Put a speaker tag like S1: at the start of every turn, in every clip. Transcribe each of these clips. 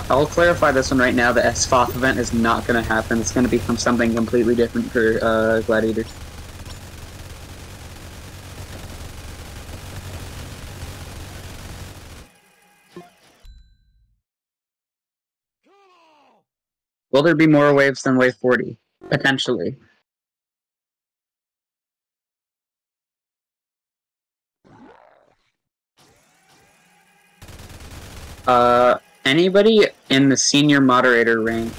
S1: I'll clarify this one right now. The SFOF event is not going to happen. It's going to become something completely different for Gladiator. Will there be more waves than wave 40? Potentially. Anybody in the senior moderator rank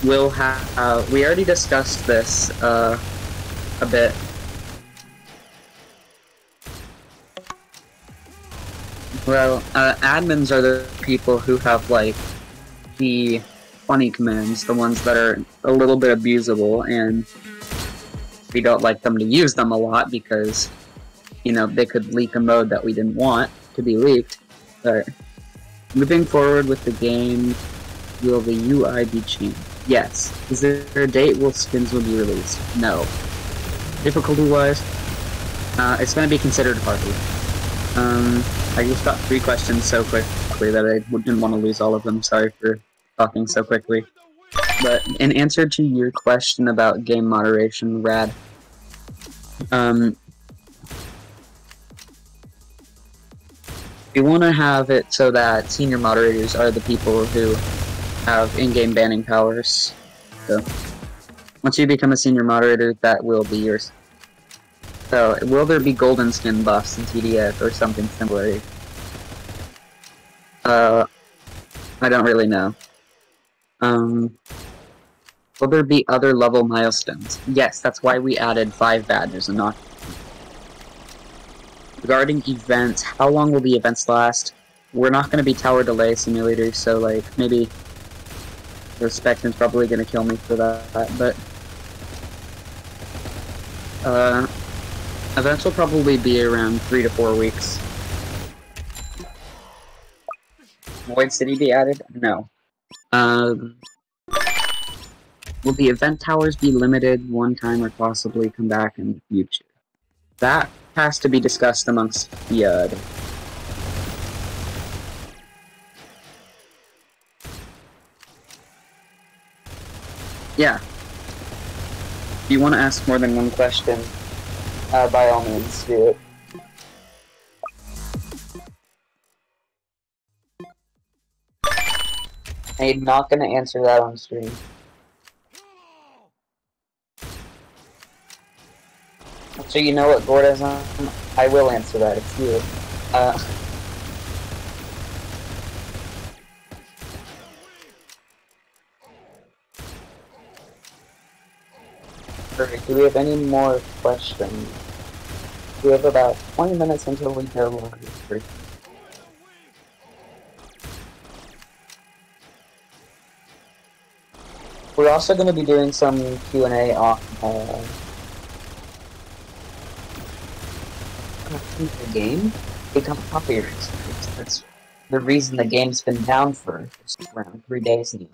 S1: will have... we already discussed this a bit. Well, admins are the people who have, like, the funny commands, the ones that are a little bit abusable, and we don't like them to use them a lot because, you know, they could leak a mode that we didn't want to be leaked. But moving forward with the game, will the UI be changed? Yes. Is there a date will skins will be released? No. Difficulty-wise, it's going to be considered harder. I just got 3 questions so quickly that I didn't want to lose all of them. Sorry for talking so quickly. But in answer to your question about game moderation, Rad, we want to have it so that senior moderators are the people who have in-game banning powers. So, once you become a senior moderator, that will be yours. So, will there be golden skin buffs in TDF or something similar? I don't really know. Will there be other level milestones? Yes, that's why we added 5 badges and not... Regarding events, how long will the events last? We're not going to be tower delay simulators, so, like, maybe... The Spectre's probably going to kill me for that, but... Events will probably be around 3 to 4 weeks. Void City be added? No. Will the event towers be limited one time or possibly come back in the future? That has to be discussed amongst the yeah. If you want to ask more than one question, by all means, do it. I'm not going to answer that on stream. So you know what Gordism? I will answer that, it's you. Perfect. Do we have any more questions? We have about 20 minutes until we go over. We're also going to be doing some Q&A on the game become popular. That's the reason the game's been down for around 3 days now.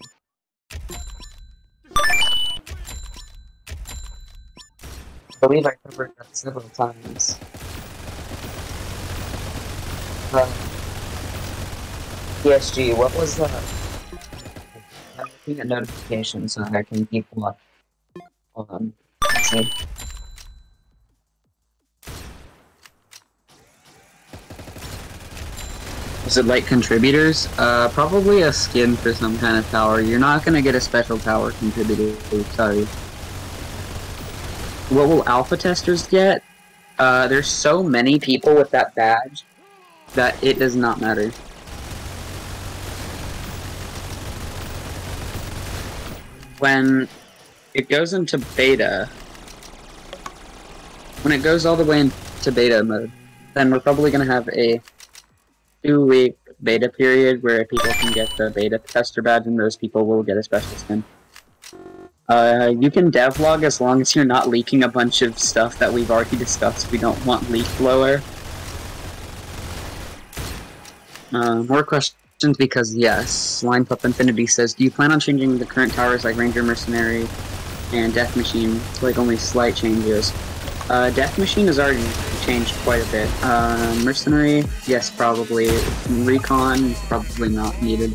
S1: I believe I covered that several times. PSG, what was that? I'm looking at notifications so that I can keep up. Hold on. Let's see. Is it like contributors? Probably a skin for some kind of tower. You're not gonna get a special tower contributor, sorry. What will alpha testers get? There's so many people with that badge that it does not matter. When it goes into beta, when it goes all the way into beta mode, then we're probably gonna have a 2-week beta period where people can get the beta tester badge and those people will get a special skin. You can devlog as long as you're not leaking a bunch of stuff that we've already discussed. We don't want leak blower. More questions because yes. Line Pup Infinity says, do you plan on changing the current towers like Ranger Mercenary and Death Machine to like only slight changes? Death Machine has already changed quite a bit. Mercenary, yes, probably. Recon, probably not needed.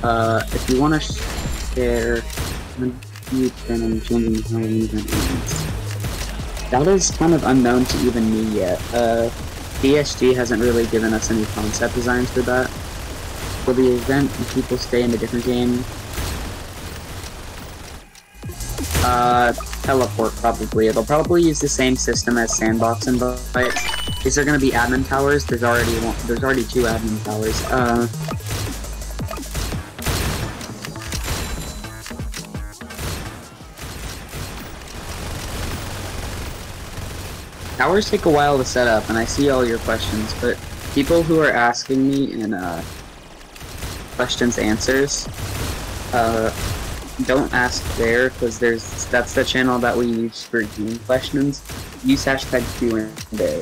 S1: If you want to share, you've been changing how the event ends. That is kind of unknown to even me yet. DSG hasn't really given us any concept designs for that. Will the event and people stay in a different game? Teleport probably. It'll probably use the same system as Sandbox invites. Is there going to be admin towers? There's already 2 admin towers. Towers take a while to set up, and I see all your questions, but people who are asking me in questions answers, don't ask there, because that's the channel that we use for game questions. Use hashtag Q&A.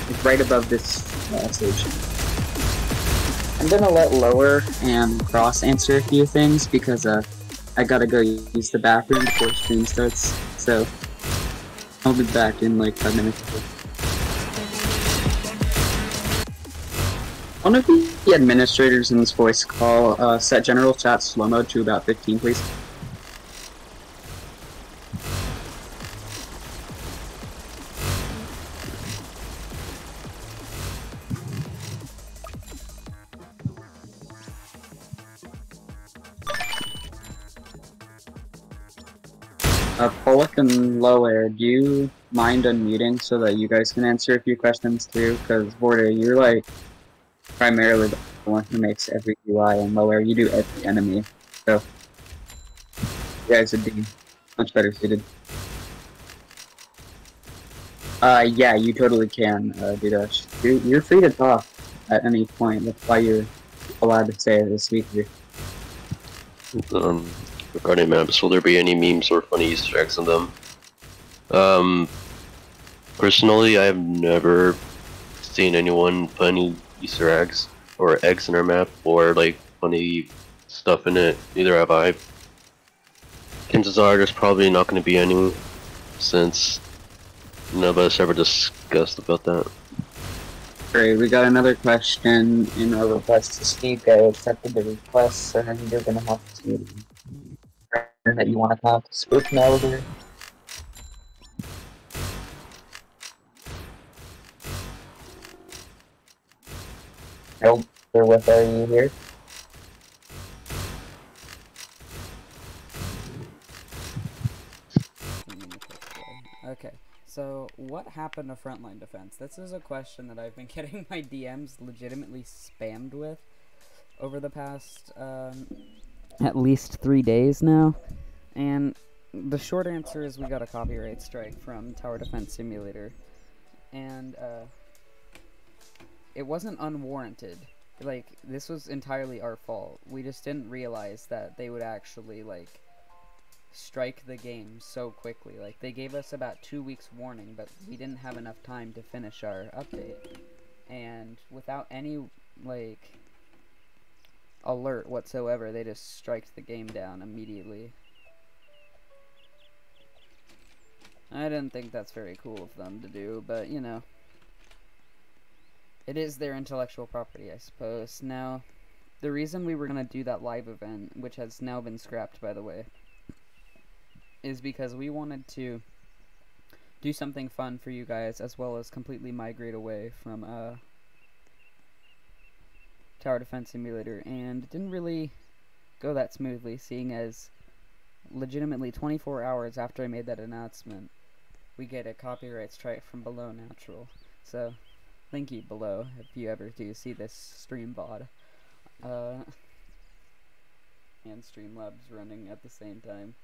S1: It's right above this station. I'm gonna let Lower and Cross answer a few things, because I gotta go use the bathroom before stream starts, so I'll be back in like 5 minutes. One of the administrators in this voice call, set general chat slow mode to about 15, please. Pollock and Low Air, do you mind unmuting so that you guys can answer a few questions too? Because Border, you're like primarily the one who makes every UI, and Low Air, you do every enemy. So you guys would be much better suited. Yeah, you totally can, Dudash. You're free to talk at any point. That's why you're allowed to say this week.
S2: Regarding maps, will there be any memes or funny Easter eggs in them? Personally, I've never seen anyone put any Easter eggs or eggs in our map or like funny stuff in it. Neither have I. Chances are there's probably not going to be any, since none of us ever discussed about that.
S1: Great, we got another question in our request to speak. I accepted the request, and then you're gonna have to that you want to have spook melody. Nope, what are you here?
S3: Okay, so what happened to Frontline Defense? This is a question that I've been getting my DMs legitimately spammed with over the past at least 3 days now. And the short answer is we got a copyright strike from Tower Defense Simulator. And it wasn't unwarranted. Like, this was entirely our fault. We just didn't realize that they would actually, like, strike the game so quickly. Like, they gave us about 2 weeks warning, but we didn't have enough time to finish our update. And without any, like, alert whatsoever, they just striked the game down immediately. I didn't think that's very cool of them to do, but, you know, it is their intellectual property, I suppose. Now, the reason we were going to do that live event, which has now been scrapped, by the way, is because we wanted to do something fun for you guys, as well as completely migrate away from Tower Defense Simulator, and it didn't really go that smoothly, seeing as legitimately 24 hours after I made that announcement, we get a copyright strike from Below Natural. So, thank you, Below, if you ever do see this stream VOD. And Streamlabs running at the same time.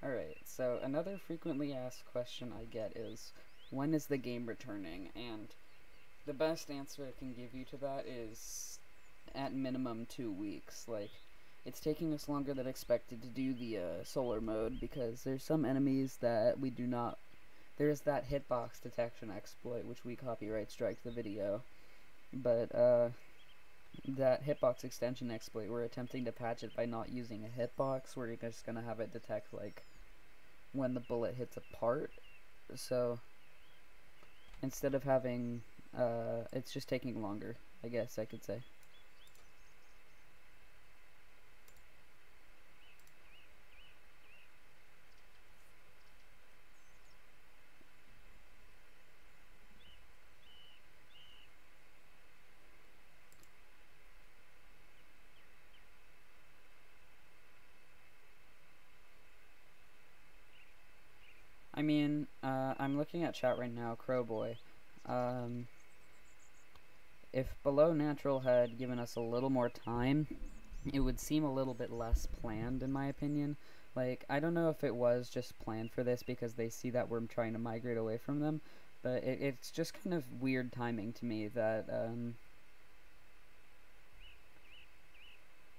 S3: Alright, so another frequently asked question I get is, when is the game returning? And the best answer I can give you to that is, at minimum, 2 weeks. Like, it's taking us longer than expected to do the solar mode, because there's some enemies that we do not... There's that hitbox detection exploit, which we copyright strike the video, but that hitbox extension exploit, we're attempting to patch it by not using a hitbox. We're just gonna have it detect, like, when the bullet hits a part, So instead of having, it's just taking longer, I guess I could say. I mean, I'm looking at chat right now, Crowboy. If Below Natural had given us a little more time, it would seem a little bit less planned, in my opinion. Like, I don't know if it was just planned for this because they see that we're trying to migrate away from them, but it's just kind of weird timing to me that,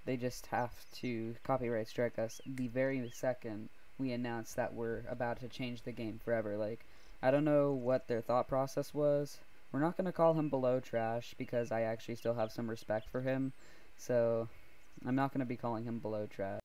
S3: they just have to copyright strike us the very second we announce that we're about to change the game forever. Like, I don't know what their thought process was. We're not going to call him Below Trash because I actually still have some respect for him, so I'm not going to be calling him Below Trash.